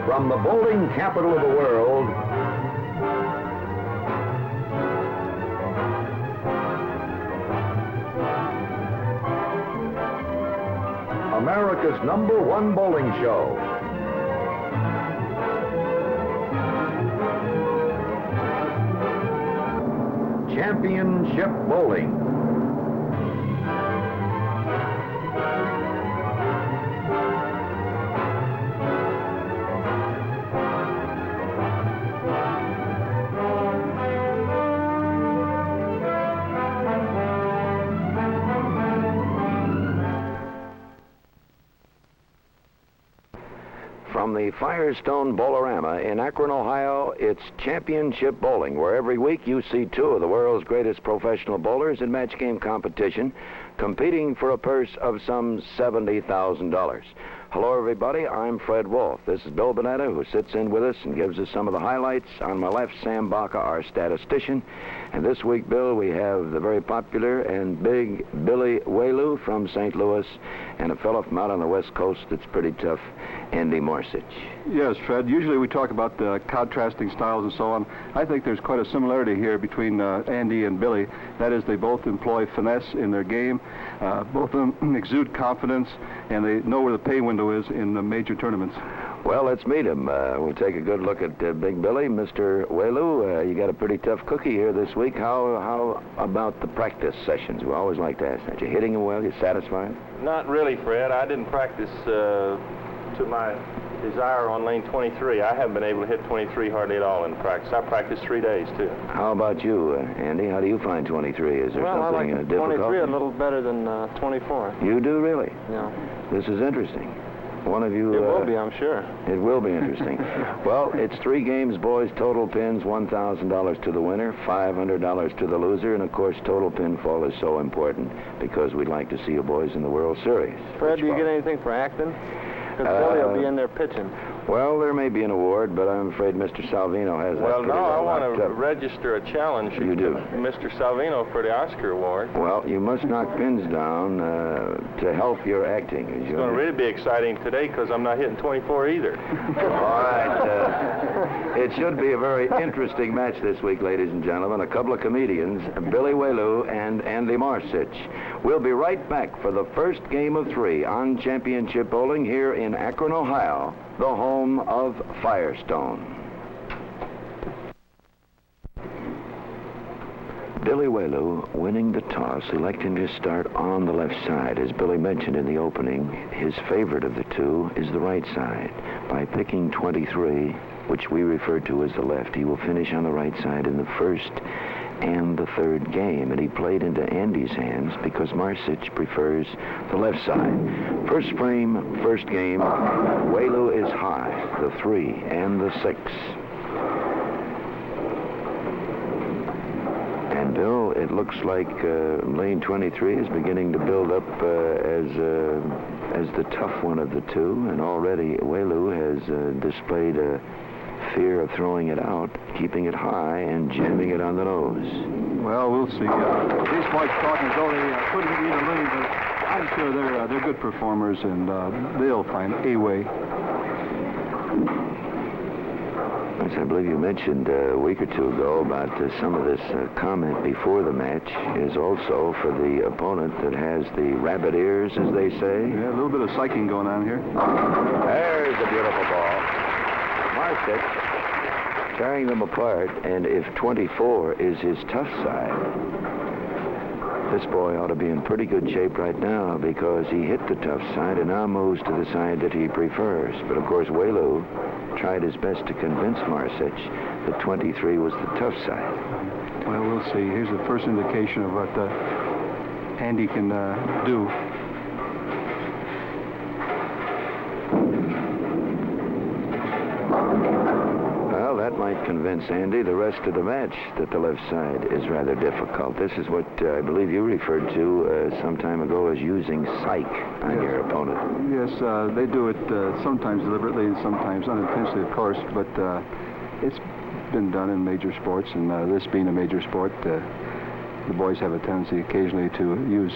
From the bowling capital of the world, America's #1 bowling show. Championship Bowling. From the Firestone Bowl-A-Rama in Akron, Ohio, it's Championship Bowling, where every week you see two of the world's greatest professional bowlers in match game competition, competing for a purse of some $70,000. Hello, everybody. I'm Fred Wolf. This is Bill Bunetta, who sits in with us and gives us some of the highlights. On my left, Sam Baca, our statistician. And this week, Bill, we have the very popular and big Billy-Welu from St. Louis, and a fellow from out on the West Coast that's pretty tough, Andy-Marzick. Yes, Fred. Usually we talk about the contrasting styles and so on. I think there's quite a similarity here between Andy and Billy. That is, they both employ finesse in their game. Both of them exude confidence, and they know where the pay window is in the major tournaments. Well, let's meet him. We'll take a good look at Big Billy. Mr. Welu, you got a pretty tough cookie here this week. How about the practice sessions? We always like to ask that. You hitting him well? You satisfied? Not really, Fred. I didn't practice to my desire on lane 23. I haven't been able to hit 23 hardly at all in practice. I practiced 3 days, too. How about you, Andy? How do you find 23? Is there something I like difficult? 23 a little better than 24. You do, really? Yeah. This is interesting. One of you... It will be, I'm sure. It will be interesting. Well, it's 3 games, boys. Total pins, $1,000 to the winner, $500 to the loser, and, of course, total pinfall is so important because we'd like to see you boys in the World Series. Fred, do you get anything for acting? Because Billy will be in there pitching. Well, there may be an award, but I'm afraid Mr. Salvino has that. Well, pretty no, I well want locked to up. register a challenge to You do. Mr. Salvino for the Oscar Award. Well, you must knock pins down to help your acting. It's going to really be exciting today because I'm not hitting 24 either. All right. It should be a very interesting match this week, ladies and gentlemen. A couple of comedians, Billy-Welu and Andy-Marzick. We'll be right back for the first game of 3 on Championship Bowling here in Akron, Ohio, the home of Firestone. Billy-Welu winning the toss, electing to start on the left side. As Billy mentioned in the opening, his favorite of the two is the right side. By picking 23, which we refer to as the left, he will finish on the right side in the first and the 3rd game, and he played into Andy's hands because Marzich prefers the left side. First frame, first game, Welu is high, the 3 and the 6. And Bill, it looks like lane 23 is beginning to build up as the tough one of the two, and already Welu has displayed a fear of throwing it out, keeping it high and jamming it on the nose. Well, we'll see. These boys talking as though they couldn't read a lane, but I'm sure they're good performers, and they'll find a way. As I believe you mentioned a week or two ago about some of this comment before the match is also for the opponent that has the rabbit ears, as they say. Yeah, a little bit of psyching going on here. There's a beautiful ball. Marzich tearing them apart, and if 24 is his tough side, this boy ought to be in pretty good shape right now because he hit the tough side and now moves to the side that he prefers. But, of course, Welu tried his best to convince Marzich that 23 was the tough side. Well, we'll see. Here's the first indication of what Andy can do. Well, that might convince Andy the rest of the match that the left side is rather difficult. This is what I believe you referred to some time ago as using psych on your opponent. Yes, they do it sometimes deliberately and sometimes unintentionally, of course, but it's been done in major sports, and this being a major sport, the boys have a tendency occasionally to use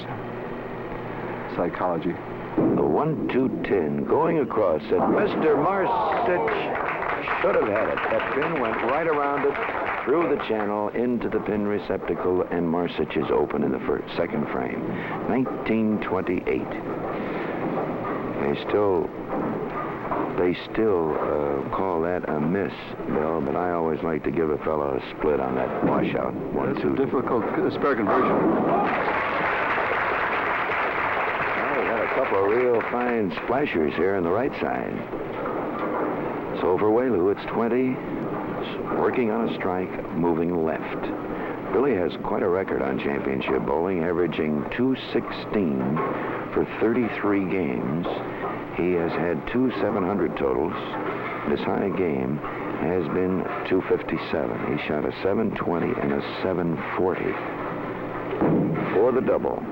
psychology. The 1-2-10 going across, and Mr. Marzich should have had it. That pin went right around it, through the channel, into the pin receptacle, and Marzich is open in the second frame. 1928. They still call that a miss, Bill, but I always like to give a fellow a split on that washout. 1-2. That's a difficult spare conversion. Well, we got a couple of real fine splashers here on the right side. So for Welu, it's 20, working on a strike, moving left. Billy has quite a record on championship bowling, averaging 216 for 33 games. He has had 2 700 totals. His high game has been 257. He shot a 720 and a 740 for the double.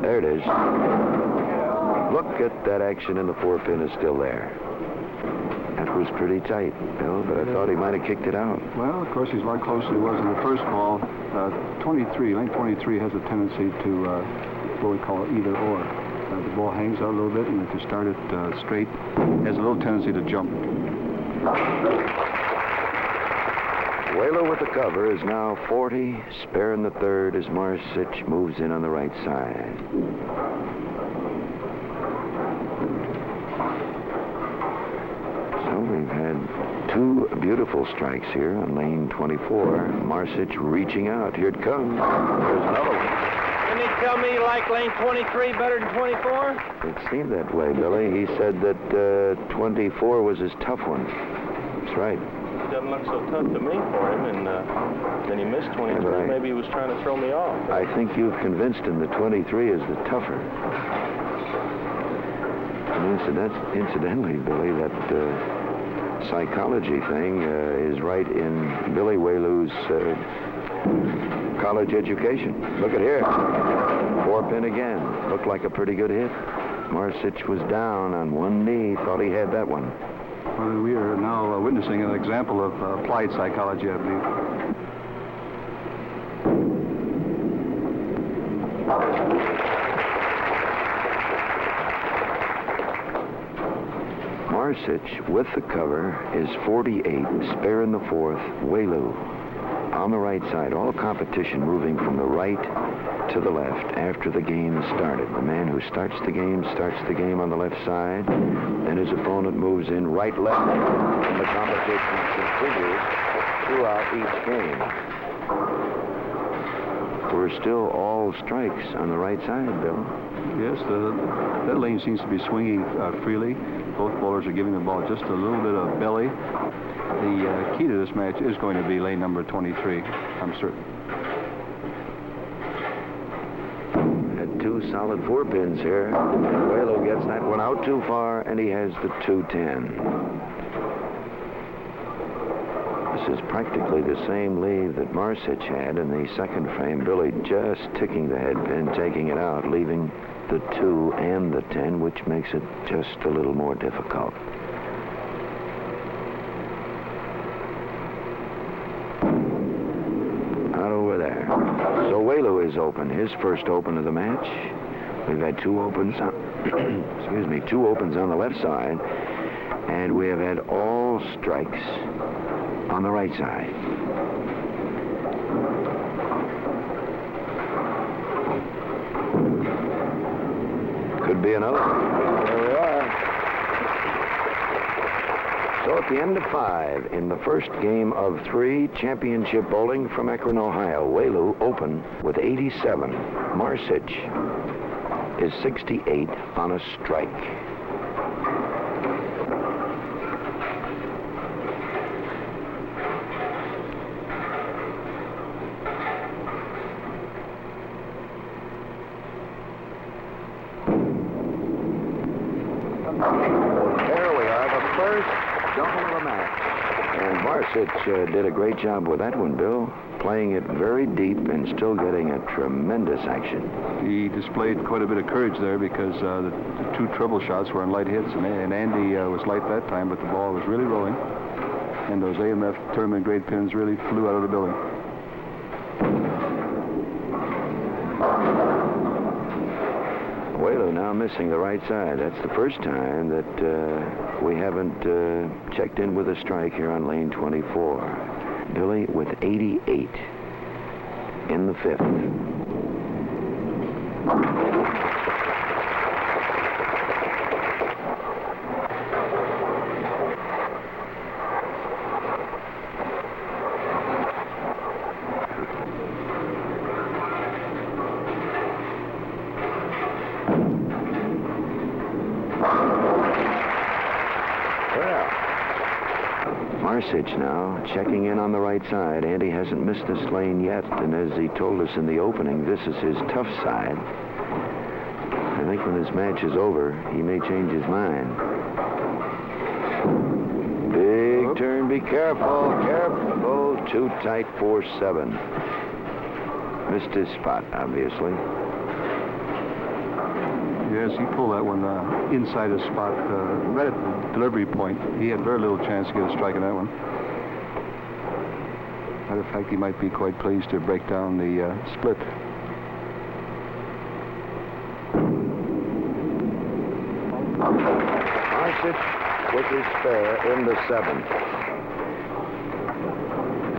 There it is. Look at that action, and the 4-pin is still there. That was pretty tight, Bill, but I thought he might have kicked it out. Well, of course, he's a lot closer than he was in the first ball. 23, lane 23 has a tendency to what we call either or. The ball hangs out a little bit, and if you start it straight, it has a little tendency to jump. Welu with the cover is now 40, spare in the third as Marzich moves in on the right side. So we've had 2 beautiful strikes here on lane 24. Marzich reaching out. Here it comes. There's another one. Didn't he tell me you like lane 23 better than 24? It seemed that way, Billy. He said that 24 was his tough one. That's right. It doesn't look so tough to me for him, and then he missed 23. Right. Maybe he was trying to throw me off. I think you've convinced him that 23 is the tougher. And incidentally, Billy, that psychology thing is right in Billy-Welu's college education. Look at here. 4-pin again. Looked like a pretty good hit. Marzich was down on one knee. Thought he had that one. Well, we are now witnessing an example of applied psychology, I believe. Marzich with the cover is 48, spare in the fourth. Welu on the right side, all competition moving from the right to the left after the game started. The man who starts the game on the left side, and his opponent moves in right, left, and the competition continues throughout each game. We're still all strikes on the right side, Bill. Yes, that lane seems to be swinging freely. Both bowlers are giving the ball just a little bit of belly. The key to this match is going to be lane number 23, I'm certain. Had 2 solid 4-pins here. Welu gets that one out too far, and he has the 2-10. This is practically the same lead that Marzich had in the second frame. Billy just ticking the head pin, taking it out, leaving the 2 and the 10, which makes it just a little more difficult. Out over there. So Welu is open, his first open of the match. We've had 2 opens on, 2 opens on the left side, and we have had all strikes on the right side. Could be another. There we are. So at the end of 5, in the first game of 3, championship bowling from Akron, Ohio, Welu open with 87. Marzich is 68 on a strike. Marzich did a great job with that one, Bill, playing it very deep and still getting a tremendous action. He displayed quite a bit of courage there because the 2 treble shots were on light hits, and Andy was light that time, but the ball was really rolling, and those AMF tournament grade pins really flew out of the building. Welu now missing the right side. That's the first time that we haven't checked in with a strike here on lane 24. Billy with 88 in the fifth. Marzich now checking in on the right side. Andy hasn't missed this lane yet, and as he told us in the opening, this is his tough side. I think when this match is over, he may change his mind. Big turn, be careful, careful. Too tight, 4-7. Missed his spot, obviously. Yes, he pulled that one inside his spot, right at the delivery point. He had very little chance to get a strike in that one. Matter of fact, he might be quite pleased to break down the split. Marzich with his spare in the seventh.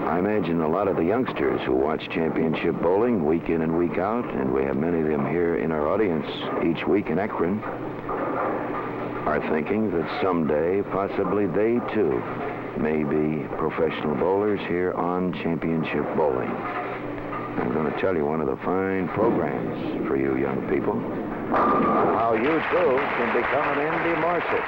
I imagine a lot of the youngsters who watch championship bowling week in and week out, and we have many of them here in our audience each week in Akron, are thinking that someday, possibly they too, may be professional bowlers here on championship bowling. I'm going to tell you one of the fine programs for you young people, how you too can become an Andy-Marzick.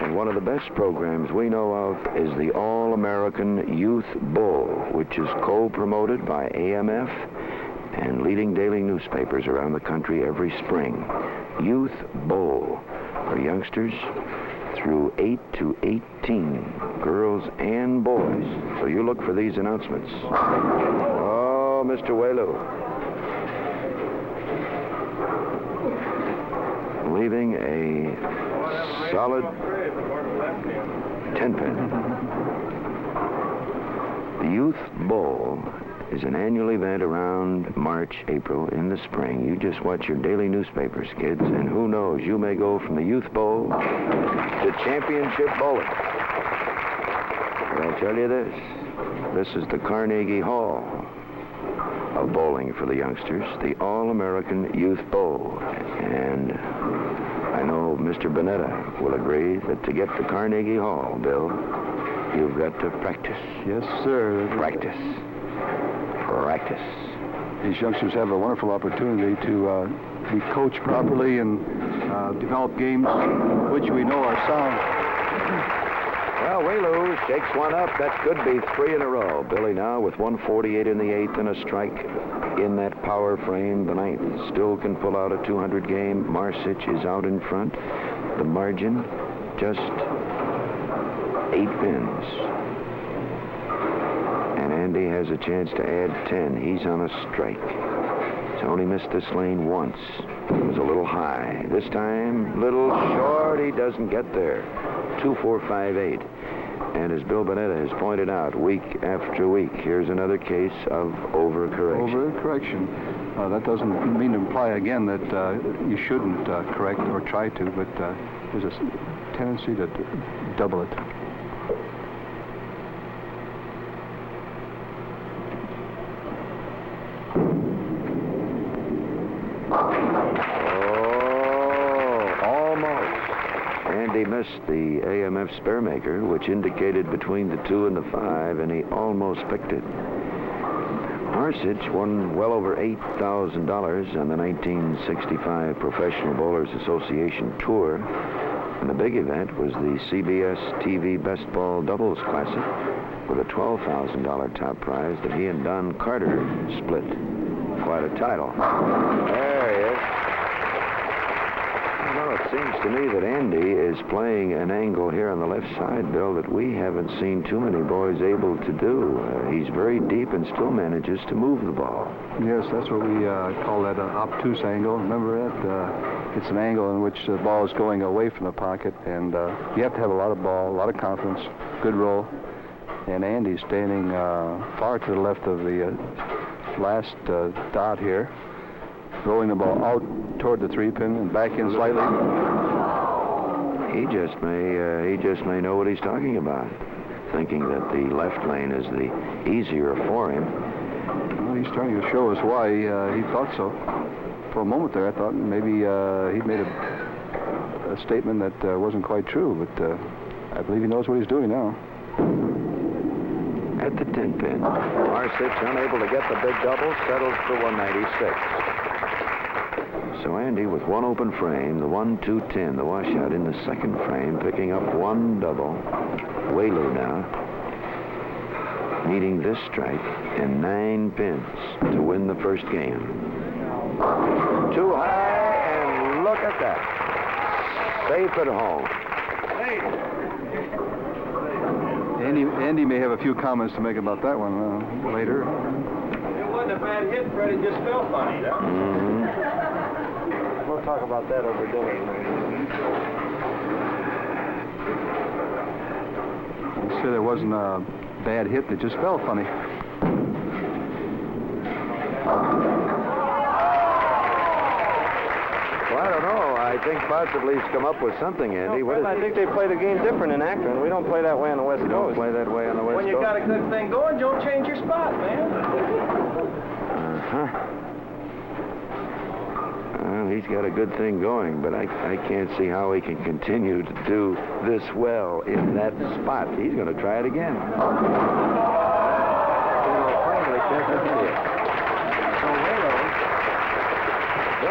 And one of the best programs we know of is the All-American Youth Bowl, which is co-promoted by AMF and leading daily newspapers around the country every spring. Youth Bowl for youngsters through 8 to 18, girls and boys. So you look for these announcements. Oh, Mr. Welu. Leaving a solid 10-pin. The Youth Bowl is an annual event around March, April, in the spring. You just watch your daily newspapers, kids, and who knows, you may go from the Youth Bowl to championship bowling. But I'll tell you this is the Carnegie Hall of bowling for the youngsters, the All-American Youth Bowl. And I know Mr. Bunetta will agree that to get to Carnegie Hall, Bill, you've got to practice. Yes, sir. Practice. These youngsters have a wonderful opportunity to be coached properly and develop games which we know are sound. Well, Welu shakes one up. That could be 3 in a row. Billy now with 148 in the 8th and a strike in that power frame. The 9th still can pull out a 200 game. Marzich is out in front. The margin, just 8 pins. And Andy has a chance to add 10. He's on a strike. He's only missed this lane once. It was a little high. This time, little short. He doesn't get there. 2, 4, 5, 8. And as Bill Bunetta has pointed out week after week, here's another case of overcorrection. Overcorrection. That doesn't mean to imply again that you shouldn't correct or try to, but there's a tendency to double it. Andy missed the AMF spare maker, which indicated between the 2 and the 5, and he almost picked it. Marzich won well over $8,000 on the 1965 Professional Bowlers Association Tour, and the big event was the CBS TV Best Ball Doubles Classic with a $12,000 top prize that he and Don Carter split. Quite a title. There he is. Well, it seems to me that Andy is playing an angle here on the left side, Bill, that we haven't seen too many boys able to do. He's very deep and still manages to move the ball. Yes, that's what we call that an obtuse angle. Remember that? It's an angle in which the ball is going away from the pocket, and you have to have a lot of ball, a lot of confidence, good roll. And Andy's standing far to the left of the last dot here. Rolling the ball out toward the 3-pin and back in slightly. He just may know what he's talking about, thinking that the left lane is the easier for him. Well, he's trying to show us why he thought so. For a moment there, I thought maybe he made a statement that wasn't quite true, but I believe he knows what he's doing now. At the 10-pin, Marzich, unable to get the big double, settles for 196. So Andy with one open frame, the 1-2-10, the washout in the second frame, picking up one double. Welu now needing this strike and 9 pins to win the first game. Too high, and look at that. Safe at home. Andy may have a few comments to make about that one later. It wasn't a bad hit, Fred. It just felt funny, huh? Mm-hmm. We'll talk about that over dinner. He said it wasn't a bad hit, it just felt funny. Well, I don't know. I think possibly he's come up with something, Andy. No, Fred, I think they play the game different in Akron. We don't play that way on the West Coast. Don't play that way on the West When you Coast. got a good thing going, don't change your spot, man. Uh-huh. Well, he's got a good thing going, but I can't see how he can continue to do this well in that spot. He's going to try it again. Finally, doesn't see it. So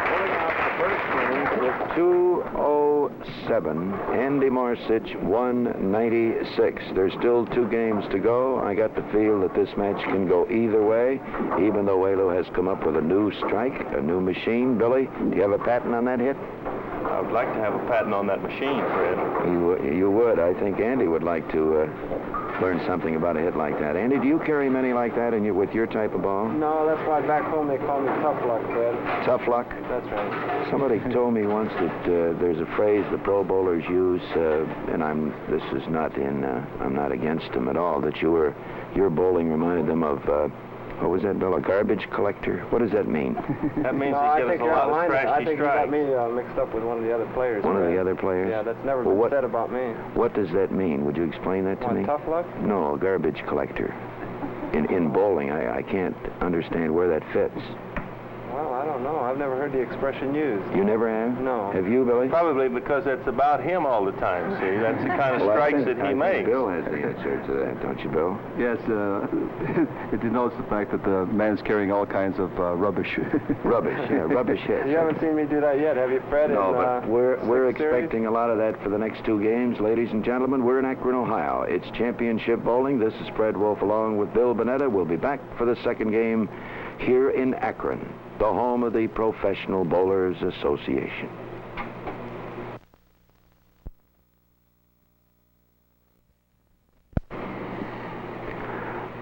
pulling out the first innings with 207. Andy-Marzick 196. There's still 2 games to go. I got the feel that this match can go either way, even though Welu has come up with a new strike, a new machine. Billy, do you have a patent on that hit? I would like to have a patent on that machine, Fred. You would. I think Andy would like to learn something about a hit like that. Andy, do you carry many like that with your type of ball? No, that's why back home they call me Tough Luck, Fred. Tough luck? That's right. Somebody told me once that there's a phrase the pro bowlers use, and I'm not against them at all, that your bowling reminded them of, what was that, Bill, a garbage collector? What does that mean? That means No, he I gives think us a you're lot of outlining it. scratchy I think you got strikes. me mixed up with one of the other players. One of Fred. the other players? Yeah, that's never Well, been said about me. What does that mean? Would you explain that to me? Tough Luck? No, a garbage collector. In bowling, I can't understand where that fits. Well, I don't know. I've never heard the expression used. You never have? No. Have you, Billy? Probably because it's about him all the time, see? That's the kind of Well, strikes I that he think makes. Bill has the answer to that, don't you, Bill? Yes, it denotes the fact that the man's carrying all kinds of rubbish. Rubbish, yeah, rubbish hits. You haven't seen me do that yet, have you, Fred? No, but we're Sixth Series? expecting a lot of that for the next 2 games. Ladies and gentlemen, we're in Akron, Ohio. It's championship bowling. This is Fred Wolf along with Bill Bunetta. We'll be back for the second game here in Akron, the home of the Professional Bowlers Association.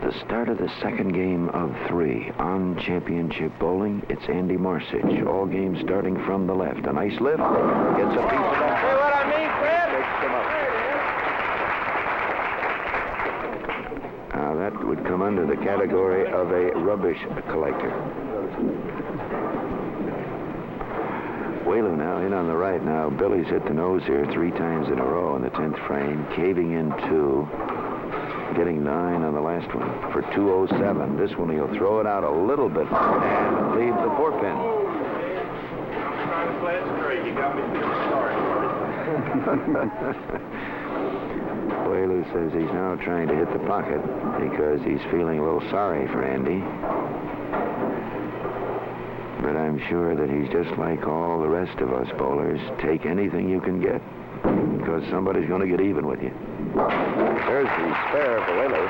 The start of the second game of 3 on championship bowling. It's Andy-Marzick. All games starting from the left. A nice lift. Gets a piece of that. See what I mean, Fred? Takes them up. Now that would come under the category of a rubbish collector. Welu now in on the right. Now Billy's hit the nose here 3 times in a row in the 10th frame, caving in 2. Getting 9 on the last one for 207. This one he'll throw it out a little bit and leave the 4-pin. I'm trying to play it straight. You got me feeling sorry for it. Welu says he's now trying to hit the pocket because he's feeling a little sorry for Andy. But I'm sure that he's just like all the rest of us bowlers. Take anything you can get because somebody's going to get even with you. There's the spare for Welu,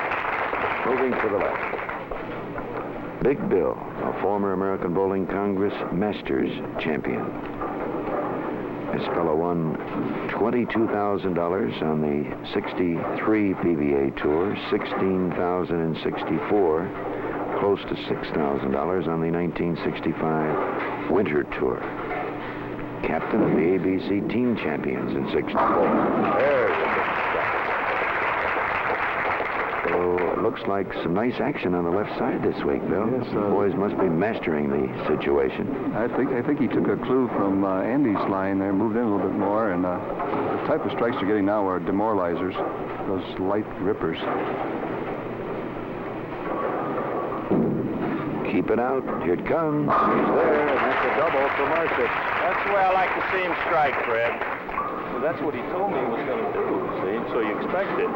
moving to the left. Big Bill, a former American Bowling Congress Masters champion. This fellow won $22,000 on the 63 PBA Tour, $16,064, close to $6,000 on the 1965 Winter Tour. Captain of the ABC Team Champions in '64. There's a big strike. So looks like some nice action on the left side this week, Bill. Yes, the boys must be mastering the situation. I think he took a clue from Andy's line there, moved in a little bit more, and the type of strikes they're getting now are demoralizers, those light rippers. Keep it out. Here it comes. He's there, and that's a double for Marzich. That's the way I like to see him strike, Fred. Well, that's what he told me he was going to do, see? So you expect it.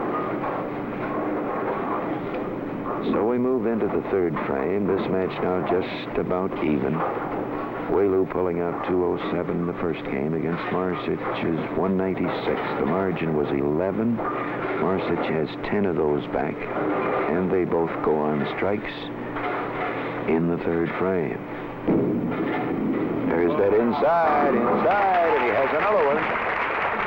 So we move into the third frame. This match now just about even. Welu pulling out 207 the first game against Marzich's 196. The margin was 11. Marzich has 10 of those back, and they both go on strikes in the third frame. There's that inside, and he has another one.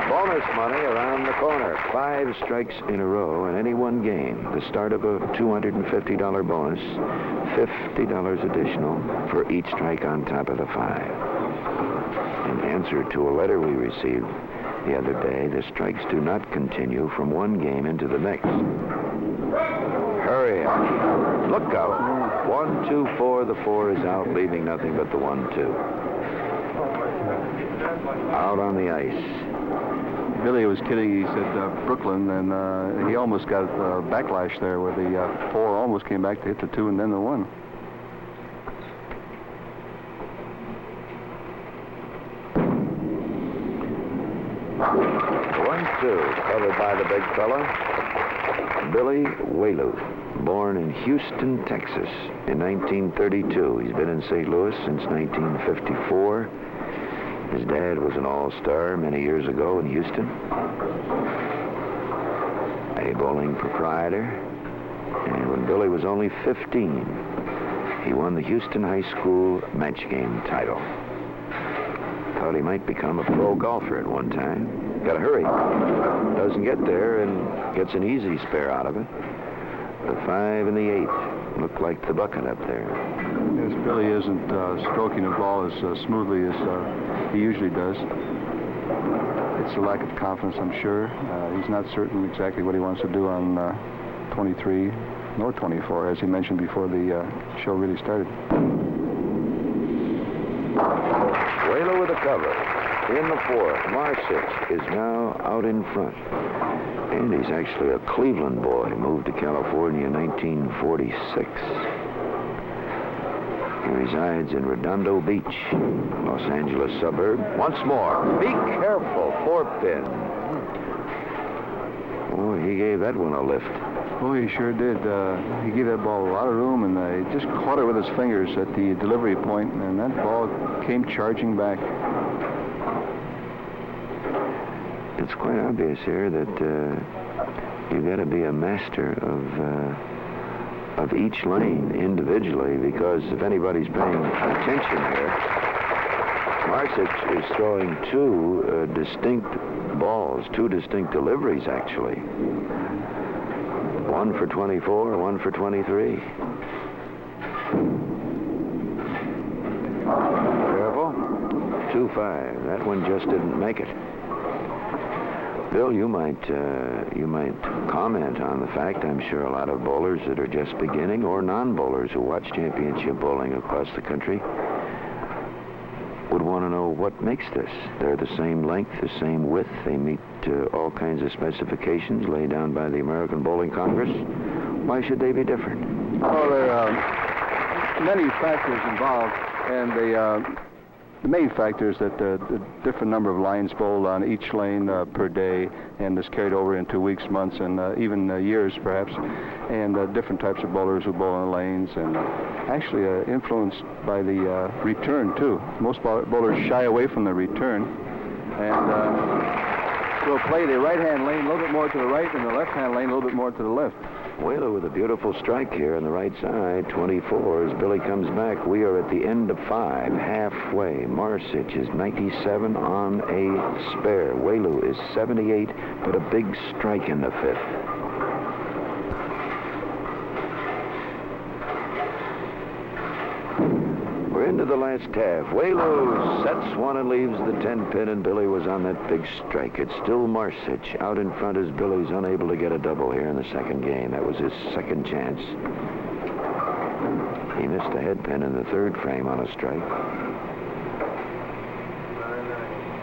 Bonus money around the corner. 5 strikes in a row in any one game. The start of a $250 bonus, $50 additional for each strike on top of the 5. In answer to a letter we received the other day, the strikes do not continue from one game into the next. Hurry up. Look out. 1, 2, 4. The 4 is out, leaving nothing but the 1, 2. Out on the ice. Billy was kidding. He said Brooklyn, and he almost got a backlash there where the 4 almost came back to hit the 2 and then the 1. The 1-2, covered by the big fella, Billy-Welu, born in Houston, Texas in 1932. He's been in St. Louis since 1954. His dad was an all-star many years ago in Houston, a bowling proprietor. And when Billy was only 15, he won the Houston High School match game title. Thought he might become a pro golfer at one time. Got to hurry. Doesn't get there and gets an easy spare out of it. The 5 and the 8 look like the bucket up there. Yes, Billy isn't stroking the ball as smoothly as he usually does. It's a lack of confidence, I'm sure. He's not certain exactly what he wants to do on 23 nor 24, as he mentioned before the show really started. Welu with a cover. In the 4th, Marzich is now out in front. And he's actually a Cleveland boy, moved to California in 1946. He resides in Redondo Beach, Los Angeles suburb. Once more, be careful, 4-pin. Oh, he gave that one a lift. Oh, he sure did. He gave that ball a lot of room, and he just caught it with his fingers at the delivery point, and that ball came charging back. It's quite obvious here that you've got to be a master of each lane individually, because if anybody's paying attention here, Marzich is throwing 2 distinct balls, 2 distinct deliveries, actually. 1 for 24, 1 for 23. Careful. 2-5. That one just didn't make it. Bill, you might comment on the fact, I'm sure a lot of bowlers that are just beginning, or non-bowlers who watch championship bowling across the country, would want to know what makes this. They're the same length, the same width. They meet all kinds of specifications laid down by the American Bowling Congress. Why should they be different? Well, there are many factors involved, and the main factor is that the different number of lines bowled on each lane per day, and is carried over into weeks, months, and even years, perhaps, and different types of bowlers who bowl on lanes, and actually influenced by the return, too. Most bowlers shy away from the return, and will play the right-hand lane a little bit more to the right, and the left-hand lane a little bit more to the left. Welu with a beautiful strike here on the right side, 24. As Billy comes back, we are at the end of 5, halfway. Marzich is 97 on a spare. Welu is 78, but a big strike in the 5th. We're End of the last half. Welu sets one and leaves the 10-pin, and Billy was on that big strike. It's still Marzich out in front as Billy's unable to get a double here in the second game. That was his second chance. He missed a head pin in the third frame on a strike.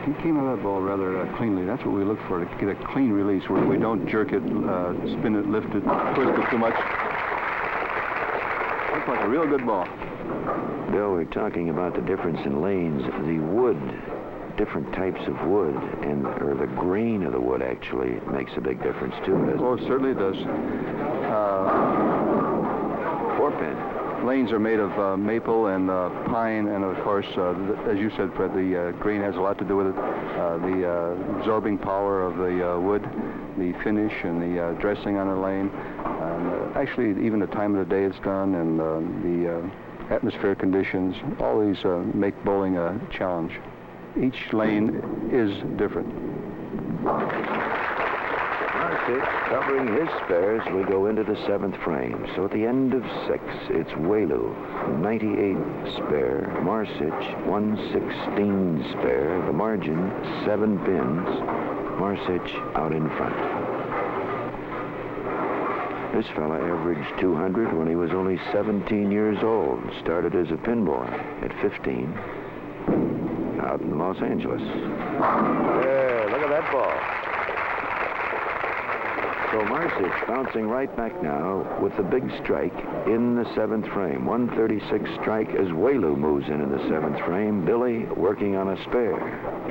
He came out of that ball rather cleanly. That's what we look for, to get a clean release where we don't jerk it, spin it, lift it, twist it too much. Looks like a real good ball. Bill, we're talking about the difference in lanes. The wood, different types of wood, or the grain of the wood actually makes a big difference too, doesn't it? Oh, it certainly does. 4-pin. Lanes are made of maple and pine, and of course, as you said, Fred, the grain has a lot to do with it. The absorbing power of the wood, the finish, and the dressing on a lane. Actually, even the time of the day it's done, and the atmospheric conditions, all these make bowling a challenge. Each lane is different. Marzich covering his spares. We go into the 7th frame. So at the end of 6, it's Welu, 98 spare. Marzich, 116 spare. The margin, 7 pins. Marzich out in front. This fella averaged 200 when he was only 17 years old. Started as a pin boy at 15 out in Los Angeles. There, look at that ball. So Marzich bouncing right back now with the big strike in the 7th frame. 136 strike as Welu moves in the 7th frame. Billy working on a spare.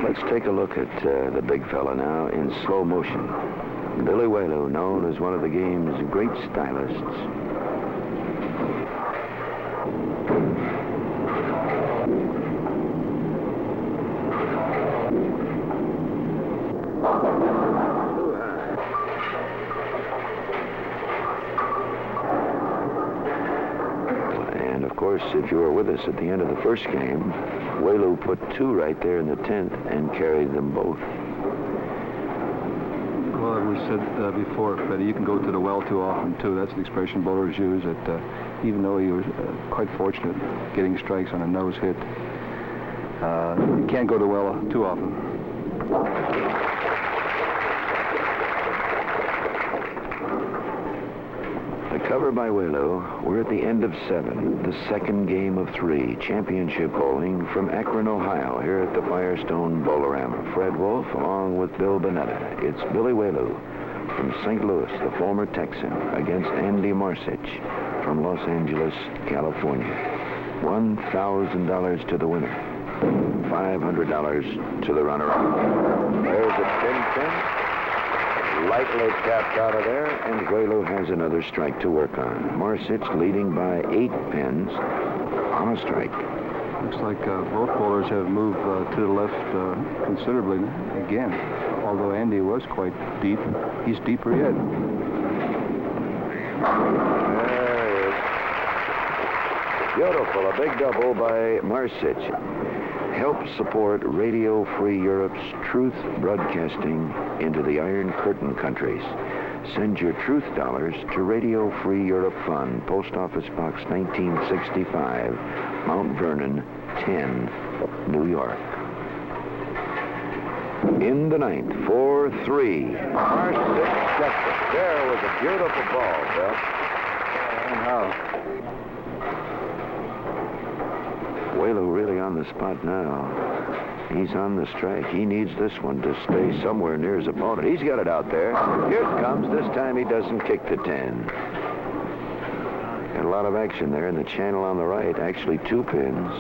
Let's take a look at the big fella now in slow motion. Billy-Welu, known as one of the game's great stylists. And of course, if you were with us at the end of the first game, Welu put 2 right there in the 10th and carried them both. Well, we said before, Freddie, you can go to the well too often, too. That's the expression bowlers use, that even though he was quite fortunate getting strikes on a nose hit, you can't go to the well too often. The cover by Welu. We're at the end of 7, the second game of 3, championship bowling from Akron, Ohio, here at the Firestone Bowl-A-Rama. Fred Wolf along with Bill Bunetta. It's Billy-Welu from St. Louis, the former Texan, against Andy-Marzick from Los Angeles, California. $1,000 to the winner, $500 to the runner-up. There's a pin. Lightly tapped out of there, and Welu has another strike to work on. Marzich leading by 8 pins on a strike. Looks like both bowlers have moved to the left considerably again. Although Andy was quite deep, he's deeper yet. There he is. Beautiful, a big double by Marzich. Help support Radio Free Europe's truth broadcasting into the Iron Curtain countries. Send your truth dollars to Radio Free Europe Fund, Post Office Box 1965, Mount Vernon, 10, New York. In the 9th, 4-3. Marzich gets it. There was a beautiful ball, Bill. And how? Welu really on the spot now. He's on the strike. He needs this one to stay somewhere near his opponent. He's got it out there. Here it comes. This time he doesn't kick the 10. Got a lot of action there in the channel on the right. Actually 2 pins.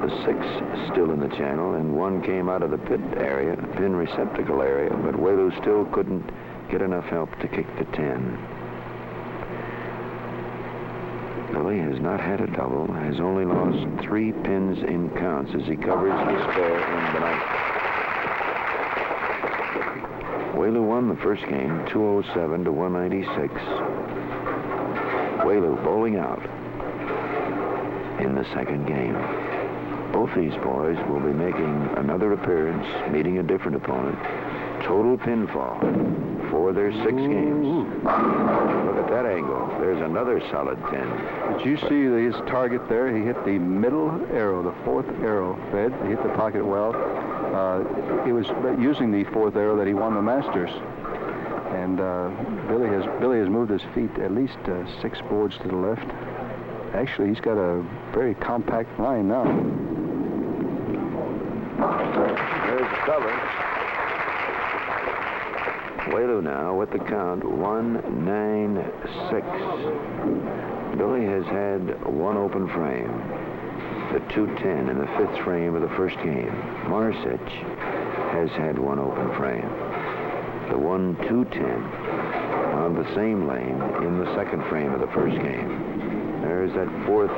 The 6 still in the channel, and 1 came out of the pit area, pin receptacle area, but Welu still couldn't get enough help to kick the 10. Billy has not had a double, has only lost 3 pins in counts as he covers the spare in the 9th. Welu won the first game, 207 to 196. Welu bowling out in the second game. Both these boys will be making another appearance, meeting a different opponent. Total pinfall. for their 6 games. Look at that angle. There's another solid 10. Did you see his target there? He hit the middle arrow, the 4th arrow, Fred. He hit the pocket well. It was using the 4th arrow that he won the Masters. And Billy has moved his feet at least 6 boards to the left. Actually, he's got a very compact line now. There's the cover. Welu now with the count 1-9-6. Billy has had 1 open frame. The 2-10 in the 5th frame of the first game. Marzich has had 1 open frame. The 1-2-10 on the same lane in the 2nd frame of the first game. There's that 4th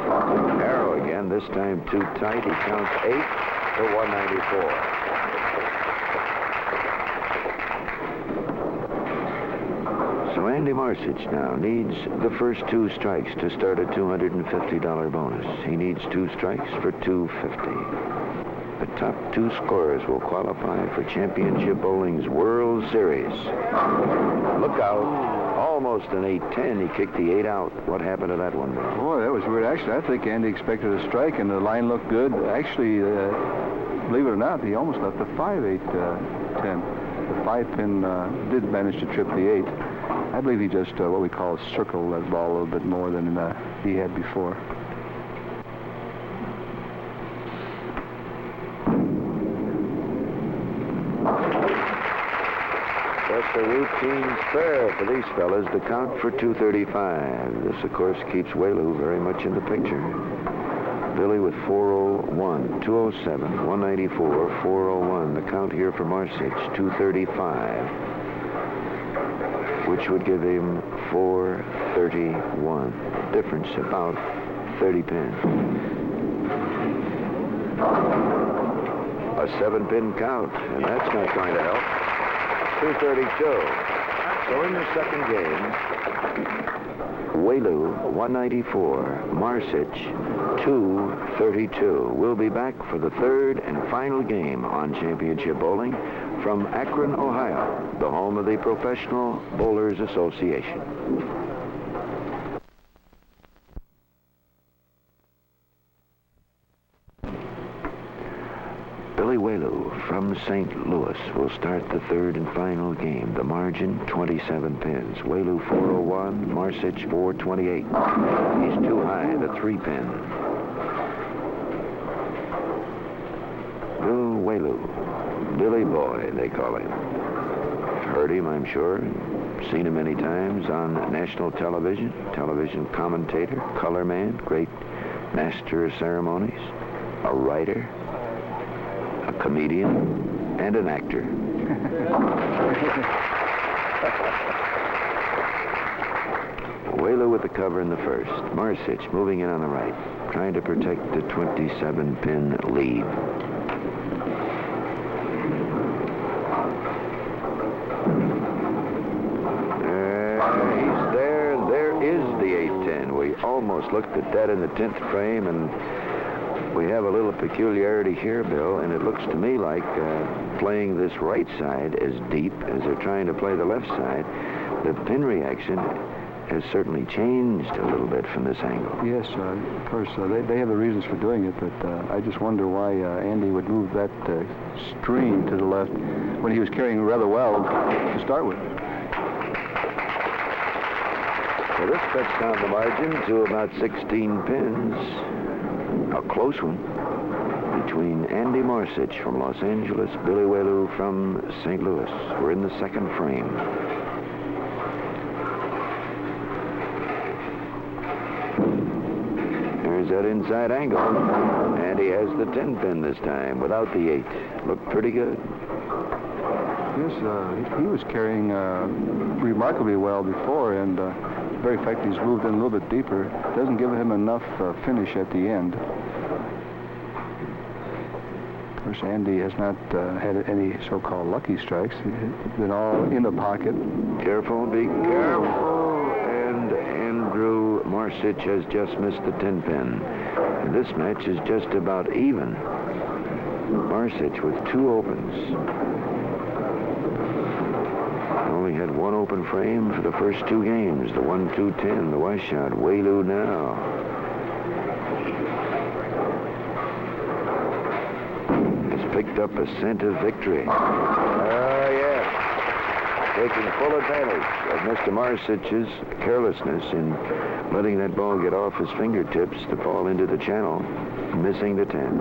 arrow again, this time too tight. He counts 8 for 194. So Andy-Marzick now needs the first 2 strikes to start a $250 bonus. He needs 2 strikes for $250. The top 2 scorers will qualify for Championship Bowling's World Series. Look out. Almost an 8-10. He kicked the 8 out. What happened to that one, Bill? Boy, that was weird. Actually, I think Andy expected a strike, and the line looked good. Actually, believe it or not, he almost left the 5-8-10. The 5-pin did manage to trip the 8. I believe he just, what we call, circled that ball a little bit more than he had before. Just a routine spare for these fellas to count for 235. This, of course, keeps Welu very much in the picture. Billy with 401, 207, 194, 401. The count here for Marzich, 235, which would give him 431. Difference about 30 pins. A 7-pin count, and that's not going to help. 232. So in the 2nd game, Welu 194, Marzich 232. We'll be back for the 3rd and final game on Championship Bowling from Akron, Ohio, the home of the Professional Bowlers Association. Billy-Welu from St. Louis will start the 3rd and final game. The margin, 27 pins. Welu 401, Marzich 428. He's too high, the 3-pin. Billy-Welu, Billy Boy, they call him. Heard him, I'm sure. Seen him many times on national television. Television commentator, color man, great master of ceremonies, a writer, a comedian, and an actor. Welu with the cover in the 1st. Marzich moving in on the right, trying to protect the 27-pin lead. He's there. There is the 8-10. We almost looked at that in the 10th frame, and we have a little peculiarity here, Bill, and it looks to me like playing this right side as deep as they're trying to play the left side. The pin reaction has certainly changed a little bit from this angle. Yes, of course, they have the reasons for doing it, but I just wonder why Andy would move that stream to the left when he was carrying rather well to start with. Well, this cuts down the margin to about 16 pins. A close one between Andy-Marzick from Los Angeles, Billy-Welu from St. Louis. We're in the 2nd frame. There's that inside angle. And he has the 10-pin this time without the 8. Looked pretty good. Yes, he was carrying remarkably well before, and the very fact he's moved in a little bit deeper doesn't give him enough finish at the end. Of course, Andy has not had any so-called lucky strikes. He's been all in the pocket. Careful, be careful. And Andrew Marzich has just missed the 10-pin. And this match is just about even. Marzich with 2 opens. only had one open frame for the first two games. The 1-2-10, the West shot. Welu now. Has picked up a scent of victory. Yes. Taking full advantage of Mr. Marzich's carelessness in letting that ball get off his fingertips to fall into the channel, missing the 10.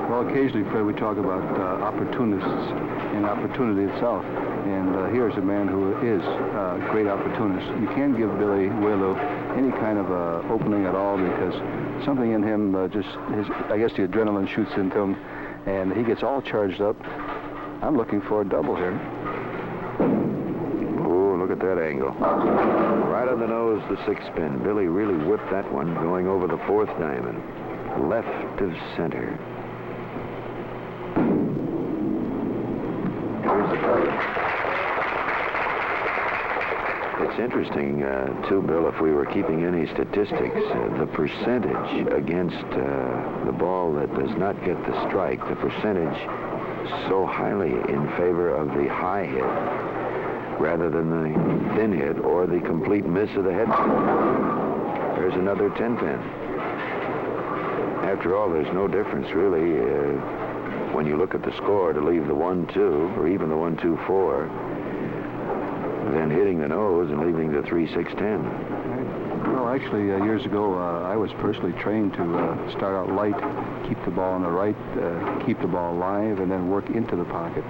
Well, occasionally, Fred, we talk about opportunists and opportunity itself. And here's a man who is a great opportunist. You can't give Billy-Welu any kind of opening at all because something in him I guess the adrenaline shoots into him, and he gets all charged up. I'm looking for a double here. Look at that angle. Right on the nose, the 6-pin. Billy really whipped that one, going over the 4th diamond. Left of center. Here's the cover. It's interesting, too, Bill, if we were keeping any statistics, the percentage against the ball that does not get the strike, the percentage so highly in favor of the high hit rather than the thin hit or the complete miss of the head spin. There's another 10-pin. After all, there's no difference, really, when you look at the score to leave the 1-2 or even the 1-2-4 than hitting the nose and leaving the 3-6-10. Well, actually, years ago, I was personally trained to start out light, keep the ball on the right, keep the ball alive, and then work into the pocket.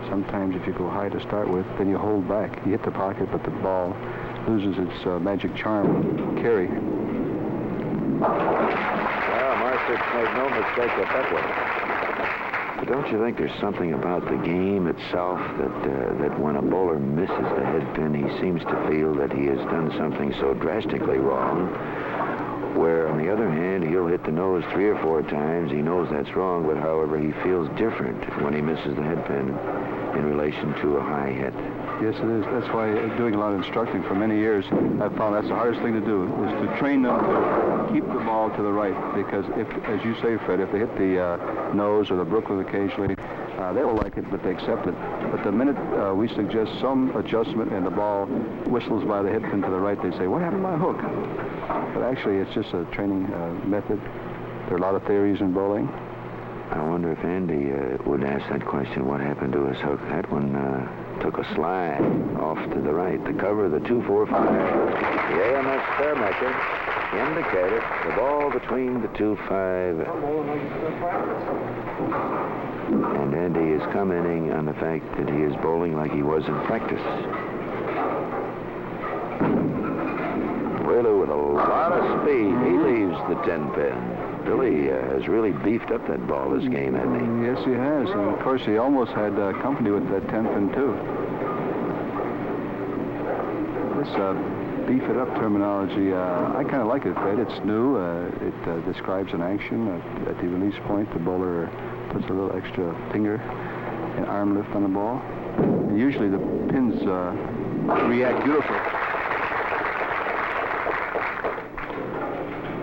Sometimes if you go high to start with, then you hold back. You hit the pocket, but the ball loses its magic charm. Carry. Well, Marzich made no mistake with that one. But don't you think there's something about the game itself that when a bowler misses the head pin, he seems to feel that he has done something so drastically wrong, where, on the other hand, he'll hit the nose 3 or 4 times. He knows that's wrong, but, however, he feels different when he misses the head pin in relation to a high hit. Yes, it is. That's why doing a lot of instructing for many years, I've found that's the hardest thing to do, is to train them to keep the ball to the right. Because if, as you say, Fred, if they hit the nose or the Brooklyn occasionally, they will like it, but they accept it. But the minute we suggest some adjustment and the ball whistles by the hip pin to the right, they say, "What happened to my hook?" But actually, it's just a training method. There are a lot of theories in bowling. I wonder if Andy would ask that question, what happened to his hook? That one took a slide off to the right. The cover, the 2-4-5. The AMS fair maker indicated the ball between the 2-5. And Andy is commenting on the fact that he is bowling like he was in practice. Welu with a lot of speed. He leaves the 10-pin. Billy has really beefed up that ball this game, hasn't he? Yes, he has. And, of course, he almost had company with that 10-pin, too. This beef-it-up terminology, I kind of like it, Fred. It's new. It describes an action. At the release point, the bowler puts a little extra finger and arm lift on the ball. And usually the pins react beautifully.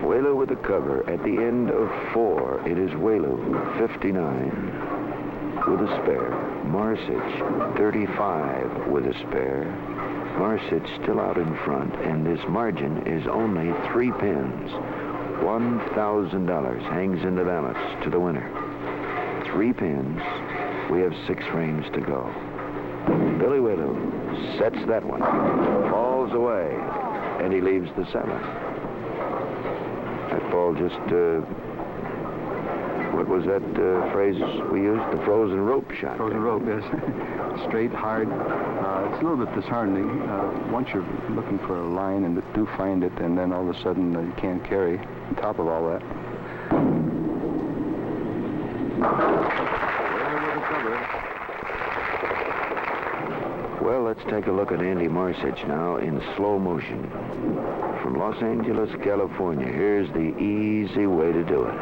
Welu with the cover at the end of 4. It is Welu, 59, with a spare. Marzich, 35, with a spare. Marzich still out in front, and this margin is only 3 pins. $1,000 hangs in the balance to the winner. 3 pins. We have 6 frames to go. Billy-Welu sets that one, falls away, and he leaves the 7. That ball just, what was that phrase we used? The frozen rope shot. Frozen rope, yes. Straight, hard. It's a little bit disheartening. Once you're looking for a line and do find it, and then all of a sudden you can't carry on top of all that. Well, let's take a look at Andy-Marzick now in slow motion. From Los Angeles, California, here's the easy way to do it.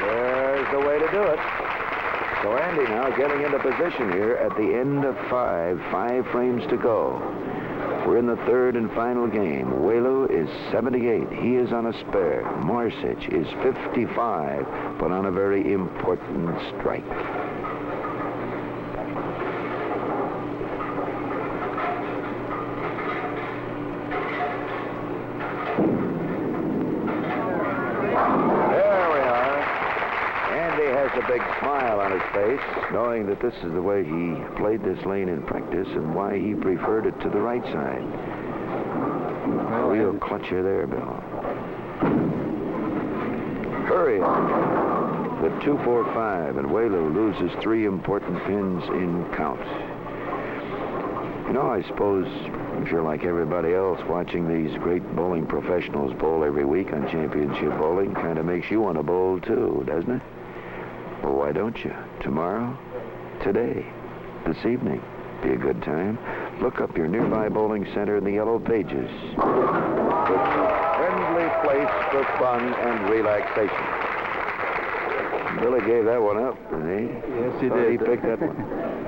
There's the way to do it. So Andy now getting into position here at the end of 5 frames to go. We're in the third and final game. Welu is 78. He is on a spare. Marzich is 55, but on a very important strike. A big smile on his face, knowing that this is the way he played this lane in practice and why he preferred it to the right side. A real clutcher there, Bill. Hurry up. The 2-4-5, and Welu loses 3 important pins in count. You know, I suppose if you're like everybody else watching these great bowling professionals bowl every week on championship bowling, kind of makes you want to bowl too, doesn't it? Well, why don't you? Tomorrow? Today? This evening? Be a good time. Look up your nearby bowling center in the yellow pages. It's a friendly place for fun and relaxation. Billy gave that one up, didn't he? Yes, he did. He picked that one.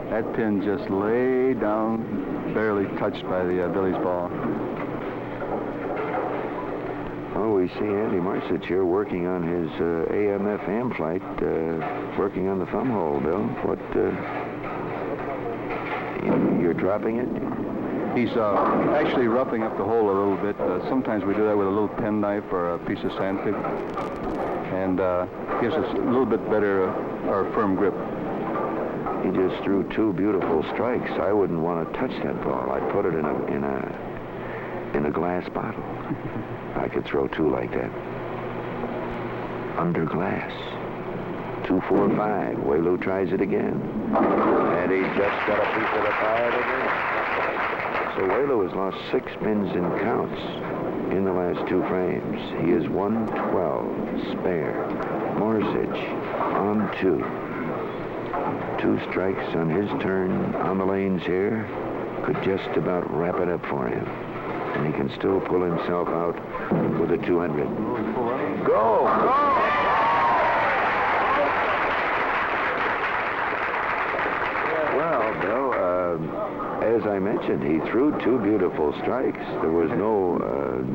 That pin just lay down, barely touched by the Billy's ball. Oh, we see Andy-Marzick here working on his AM/FM flight, working on the thumb hole, Bill. What, you're dropping it? He's actually roughing up the hole a little bit. Sometimes we do that with a little penknife or a piece of sandpaper, and gives us a little bit better or firm grip. He just threw 2 beautiful strikes. I wouldn't want to touch that ball. I'd put it in a glass bottle. I could throw 2 like that. Under glass. 2-4-5. Welu tries it again. And he just got a piece of the pie again. So Welu has lost 6 pins in counts in the last 2 frames. He is 112 spare. Marzich on 2. 2 strikes on his turn on the lanes here could just about wrap it up for him. And he can still pull himself out with a 200. Go! Well, Bill, as I mentioned, he threw 2 beautiful strikes. There was no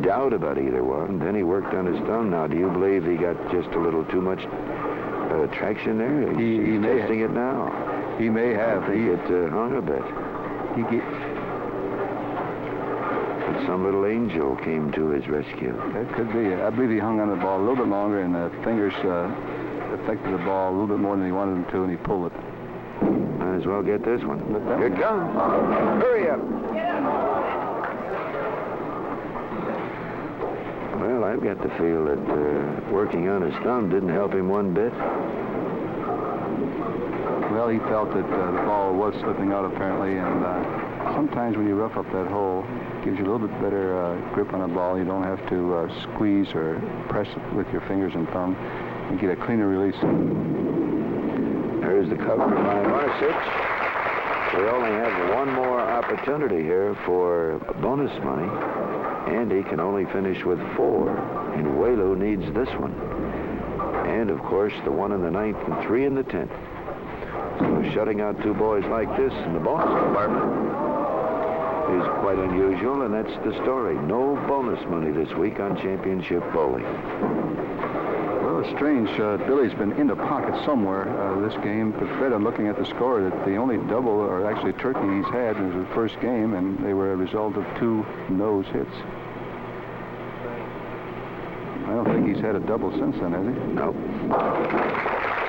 doubt about either one. Then he worked on his thumb. Now, do you believe he got just a little too much traction there? He's testing it now. He may have. It hung a bit. Some little angel came to his rescue. That could be. I believe he hung on the ball a little bit longer, and the fingers affected the ball a little bit more than he wanted them to, and he pulled it. Might as well get this one. Here it comes. Hurry up. Well, I've got to feel that working on his thumb didn't help him one bit. Well, he felt that the ball was slipping out, apparently, and sometimes when you rough up that hole, it gives you a little bit better grip on the ball. You don't have to squeeze or press it with your fingers and thumb. You get a cleaner release. There's the cover by Marzich. We only have one more opportunity here for bonus money. Andy can only finish with 4, and Welu needs this one. And, of course, the 1 in the 9th and 3 in the 10th. So shutting out 2 boys like this in the bonus department is quite unusual, and that's the story. No bonus money this week on championship bowling. Well, it's strange. Billy's been in the pocket somewhere this game, but Fred, I'm looking at the score, that the only double, or actually turkey he's had was his first game, and they were a result of 2 nose hits. I don't think he's had a double since then, has he? No.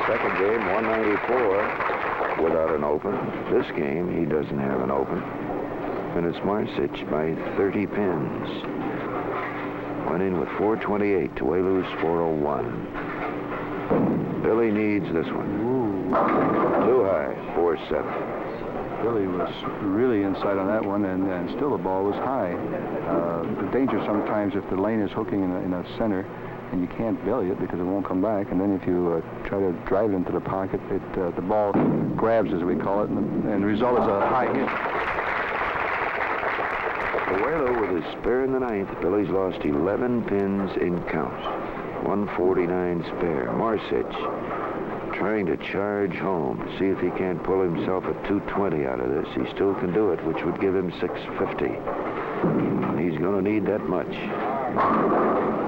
Second game, 194 without an open. This game, he doesn't have an open. And it's Marzich by 30 pins. Went in with 428 to Welu's 401. Billy needs this one. Ooh. Too high, 4-7. Billy was really inside on that one, and still the ball was high. The danger sometimes if the lane is hooking in the center, and you can't belly it because it won't come back, and then if you try to drive it into the pocket, the ball grabs, as we call it, and the result is a high hit. Welu with his spare in the 9th. Billy's lost 11 pins in count. 149 spare. Marzich trying to charge home, see if he can't pull himself a 220 out of this. He still can do it, which would give him 650. He's going to need that much.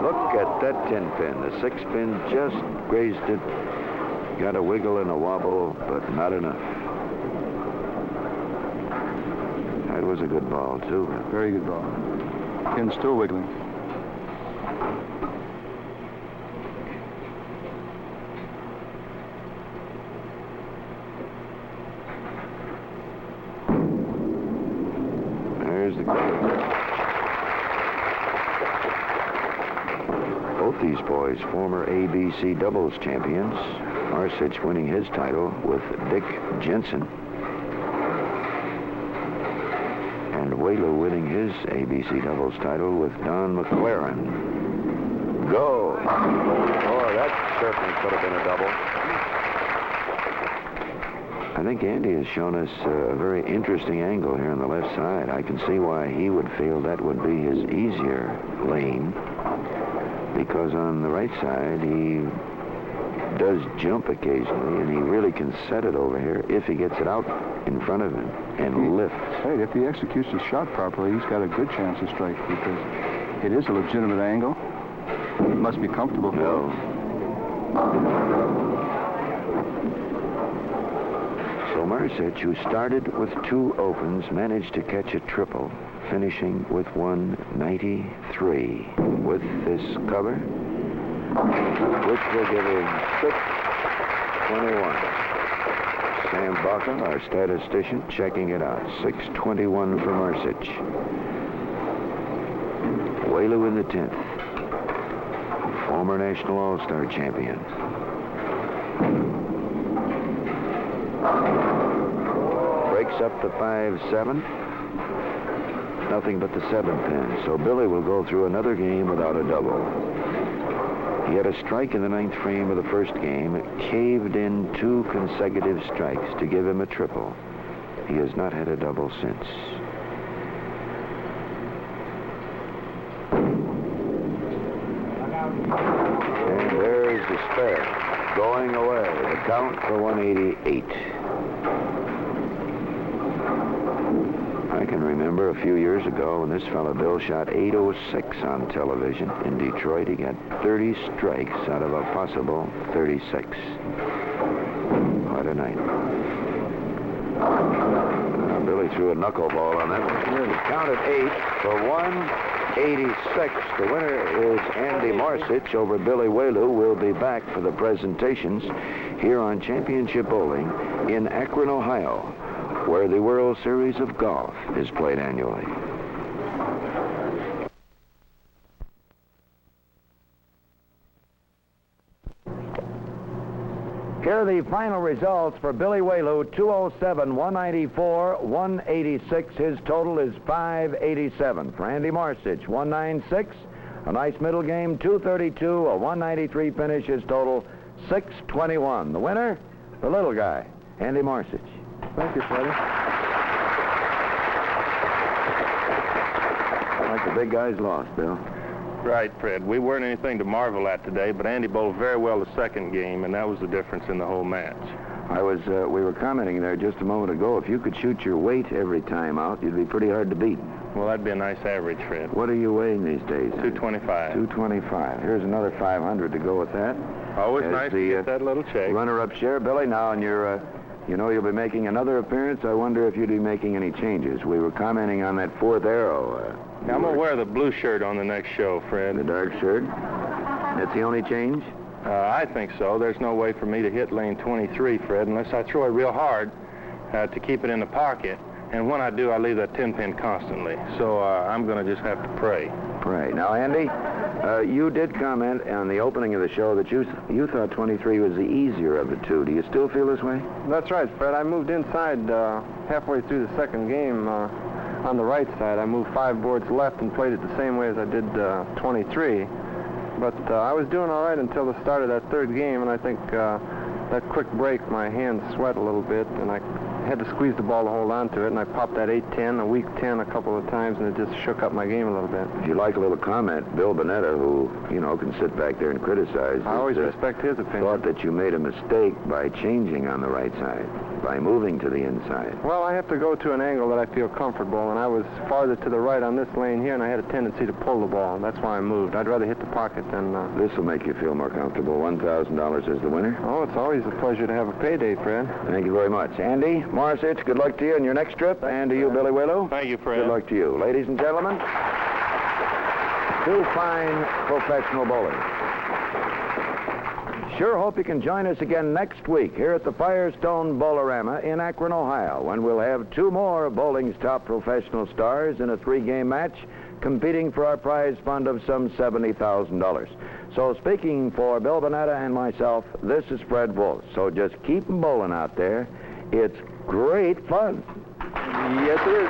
Look at that 10-pin. The 6-pin just grazed it. Got a wiggle and a wobble, but not enough. That was a good ball, too. Very good ball. Pin's still wiggling. There's the goal. Both these boys, former ABC doubles champions. Marzich winning his title with Dick Jensen. And Welu winning his ABC doubles title with Don McLaren. Go! Oh, that certainly could have been a double. I think Andy has shown us a very interesting angle here on the left side. I can see why he would feel that would be his easier lane, because on the right side he does jump occasionally, and he really can set it over here if he gets it out in front of him and lift. Hey, if he executes his shot properly, he's got a good chance of striking, because it is a legitimate angle. It must be comfortable for him. So Marzich, who started with 2 opens, managed to catch a triple, finishing with 193 with this cover, which will give him 621. Sam Baca, our statistician, checking it out. 621 for Marzich. Welu in the 10th. Former National All-Star champion. Breaks up the 5-7. Nothing but the 7-pin. So Billy will go through another game without a double. He had a strike in the 9th frame of the first game, caved in 2 consecutive strikes to give him a triple. He has not had a double since. And there's the spare. Going away. The count for 188. I can remember a few years ago when this fellow Bill shot 806 on television in Detroit. He got 30 strikes out of a possible 36. What a night. Billy threw a knuckleball on that one. He counted 8 for 186. The winner is Andy-Marzick over Billy-Welu. We'll be back for the presentations here on Championship Bowling in Akron, Ohio, where the World Series of Golf is played annually. Here are the final results for Billy-Welu: 207, 194, 186. His total is 587. For Andy-Marzick, 196. A nice middle game, 232, a 193 finish. His total, 621. The winner, the little guy, Andy-Marzick. Thank you, Freddie. Like the big guys lost, Bill. Right, Fred. We weren't anything to marvel at today, but Andy bowled very well the second game, and that was the difference in the whole match. We were commenting there just a moment ago. If you could shoot your weight every time out, you'd be pretty hard to beat. Well, that'd be a nice average, Fred. What are you weighing these days? 225. 225. Here's another 500 to go with that. Always nice to get that little check. Runner-up share, Billy. Now, on your, you'll be making another appearance. I wonder if you'd be making any changes. We were commenting on that 4th arrow. I'm going to wear the blue shirt on the next show, Fred. The dark shirt? That's the only change? I think so. There's no way for me to hit lane 23, Fred, unless I throw it real hard to keep it in the pocket. And when I do, I leave that 10-pin constantly. So I'm going to just have to pray. Pray. Now, Andy, you did comment on the opening of the show that you thought 23 was the easier of the two. Do you still feel this way? That's right, Fred. I moved inside halfway through the second game on the right side. I moved 5 boards left and played it the same way as I did 23. But I was doing all right until the start of that third game, and I think that quick break, my hands sweat a little bit, and I had to squeeze the ball to hold on to it, and I popped that 8-10, a weak 10 a couple of times, and it just shook up my game a little bit. If you like a little comment, Bill Bunetta, who, can sit back there and criticize, I always respect his opinion. Thought that you made a mistake by changing on the right side, by moving to the inside. Well, I have to go to an angle that I feel comfortable, and I was farther to the right on this lane here, and I had a tendency to pull the ball. That's why I moved. I'd rather hit the pocket than... This will make you feel more comfortable. $1,000 is the winner. Oh, it's always a pleasure to have a payday, Fred. Thank you very much. Andy-Marzick, good luck to you on your next trip. And to you, Billy-Welu. Thank you, Fred. Good luck to you. Ladies and gentlemen, two fine professional bowlers. Sure hope you can join us again next week here at the Firestone Bowl-A-Rama in Akron, Ohio, when we'll have two more of bowling's top professional stars in a 3-game match competing for our prize fund of some $70,000. So speaking for Bill Bunetta and myself, this is Fred Wolf. So just keep 'em bowling out there. It's great fun. Yes, it is.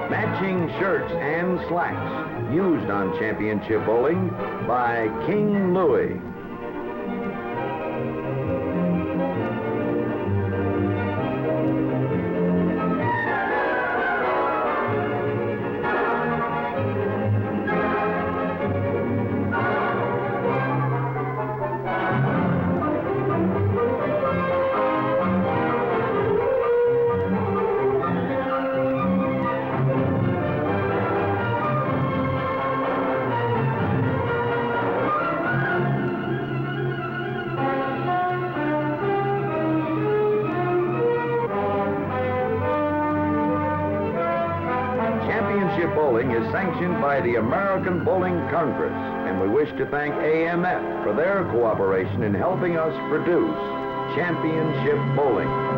Matching shirts and slacks used on championship bowling by King Louie. Championship bowling is sanctioned by the American Bowling Congress, and we wish to thank AMF for their cooperation in helping us produce championship bowling.